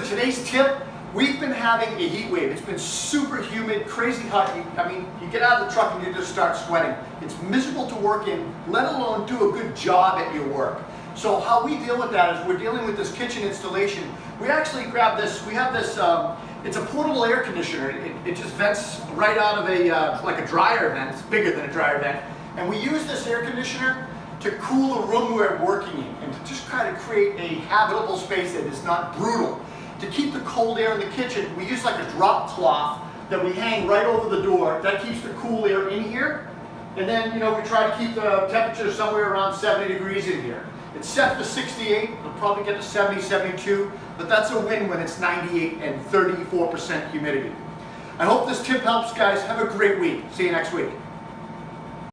today's tip. We've been having a heat wave. It's been super humid, crazy hot. I mean, you get out of the truck and you just start sweating. It's miserable to work in, let alone do a good job at your work. So how we deal with that is we're dealing with this kitchen installation. We actually grab this, we have this, it's a portable air conditioner. It just vents right out of a, like a dryer vent. It's bigger than a dryer vent. And we use this air conditioner to cool the room we're working in and to just try to create a habitable space that is not brutal. To keep the cold air in the kitchen, we use like a drop cloth that we hang right over the door. That keeps the cool air in here. And then, you know, we try to keep the temperature somewhere around 70 degrees in here. It's set for 68, it'll probably get to 70, 72, but that's a win when it's 98 and 34% humidity. I hope this tip helps, guys. Have a great week. See you next week.